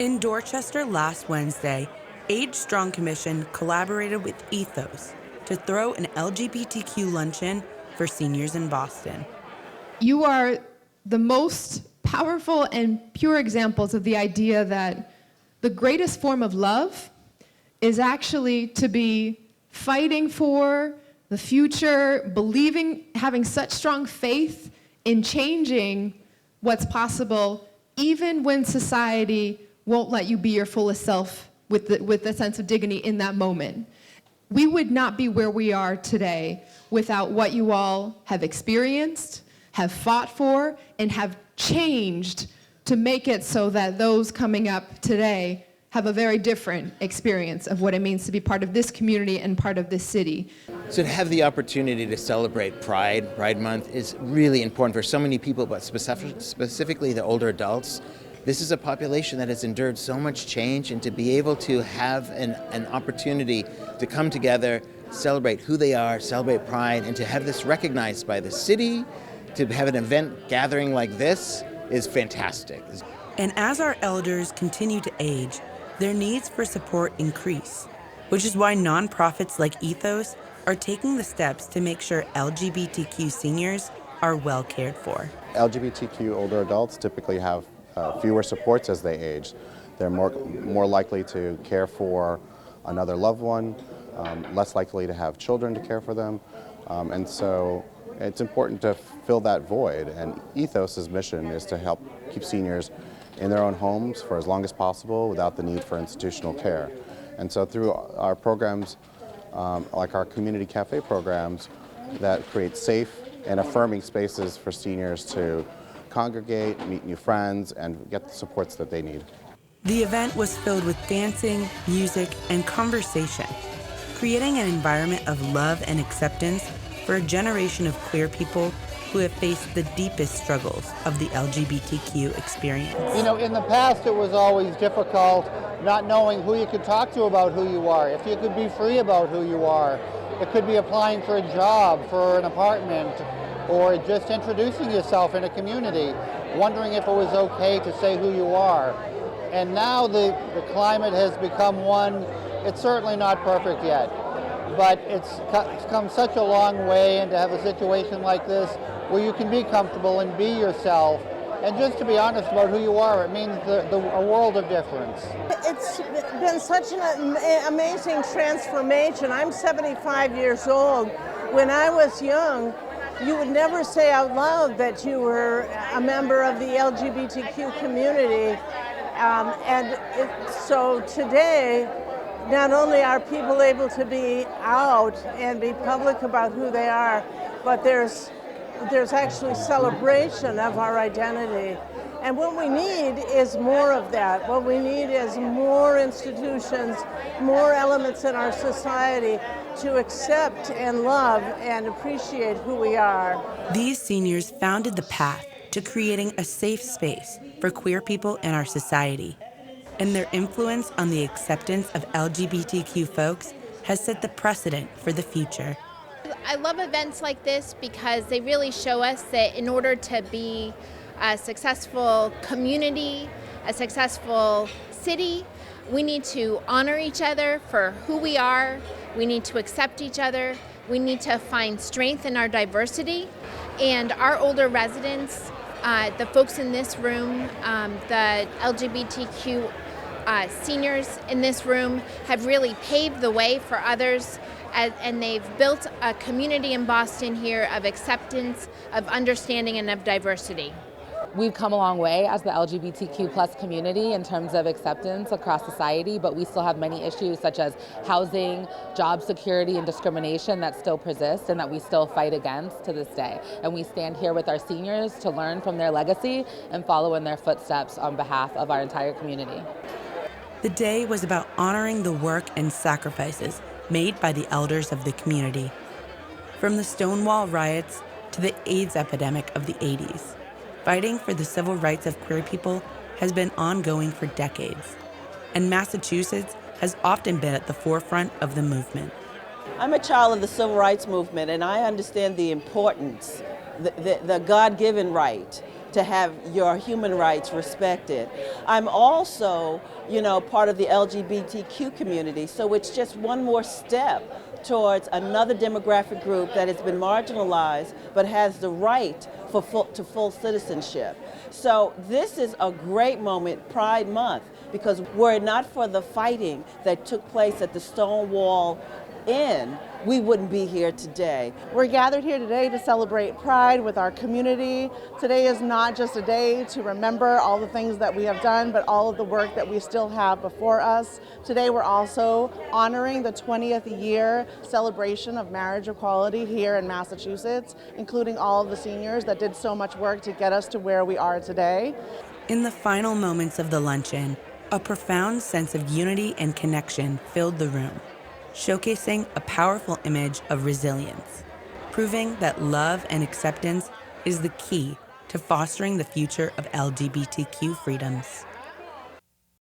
In Dorchester last Wednesday, Age Strong Commission collaborated with ETHOS to throw an LGBTQ luncheon for seniors in Boston. You are the most powerful and pure examples of the idea that the greatest form of love is actually to be fighting for the future, believing, having such strong faith in changing what's possible, even when society won't let you be your fullest self with the sense of dignity in that moment. We would not be where we are today without what you all have experienced, have fought for, and have changed to make it so that those coming up today have a very different experience of what it means to be part of this community and part of this city. So to have the opportunity to celebrate Pride Month is really important for so many people, but specifically the older adults. This is a population that has endured so much change, and to be able to have an opportunity to come together, celebrate who they are, celebrate Pride, and to have this recognized by the city, to have an event gathering like this is fantastic. And as our elders continue to age, their needs for support increase, which is why nonprofits like ETHOS are taking the steps to make sure LGBTQ seniors are well cared for. LGBTQ older adults typically have fewer supports as they age. They're more likely to care for another loved one, less likely to have children to care for them, and so it's important to fill that void. And ETHOS's mission is to help keep seniors in their own homes for as long as possible without the need for institutional care. And so through our programs, like our community cafe programs, that create safe and affirming spaces for seniors to congregate, meet new friends, and get the supports that they need. The event was filled with dancing, music, and conversation, creating an environment of love and acceptance for a generation of queer people who have faced the deepest struggles of the LGBTQ experience. You know, in the past it was always difficult not knowing who you could talk to about who you are, if you could be free about who you are. It could be applying for a job, for an apartment, or just introducing yourself in a community, wondering if it was okay to say who you are. And now the climate has become one, it's certainly not perfect yet, but it's come such a long way, and to have a situation like this where you can be comfortable and be yourself, and just to be honest about who you are, it means a world of difference. It's been such an amazing transformation. I'm 75 years old. When I was young, you would never say out loud that you were a member of the LGBTQ community. So today, not only are people able to be out and be public about who they are, but there's actually celebration of our identity. And what we need is more of that. What we need is more institutions, more elements in our society to accept and love and appreciate who we are. These seniors founded the path to creating a safe space for queer people in our society. And their influence on the acceptance of LGBTQ folks has set the precedent for the future. I love events like this because they really show us that in order to be a successful community, a successful city, we need to honor each other for who we are. We need to accept each other. We need to find strength in our diversity. And our older residents, the folks in this room, the LGBTQ seniors in this room have really paved the way for others, and they've built a community in Boston here of acceptance, of understanding, and of diversity. We've come a long way as the LGBTQ plus community in terms of acceptance across society, but we still have many issues such as housing, job security, and discrimination that still persist and that we still fight against to this day. And we stand here with our seniors to learn from their legacy and follow in their footsteps on behalf of our entire community. The day was about honoring the work and sacrifices made by the elders of the community. From the Stonewall riots to the AIDS epidemic of the 80s, fighting for the civil rights of queer people has been ongoing for decades, and Massachusetts has often been at the forefront of the movement. I'm a child of the civil rights movement, and I understand the importance, the God-given right to have your human rights respected. I'm also, part of the LGBTQ community, so it's just one more step towards another demographic group that has been marginalized but has the right to full citizenship. So this is a great moment, Pride Month, because were it not for the fighting that took place at the Stonewall Inn, we wouldn't be here today. We're gathered here today to celebrate Pride with our community. Today is not just a day to remember all the things that we have done, but all of the work that we still have before us. Today we're also honoring the 20th year celebration of marriage equality here in Massachusetts, including all of the seniors that did so much work to get us to where we are today. In the final moments of the luncheon, a profound sense of unity and connection filled the room, showcasing a powerful image of resilience, proving that love and acceptance is the key to fostering the future of LGBTQ freedoms.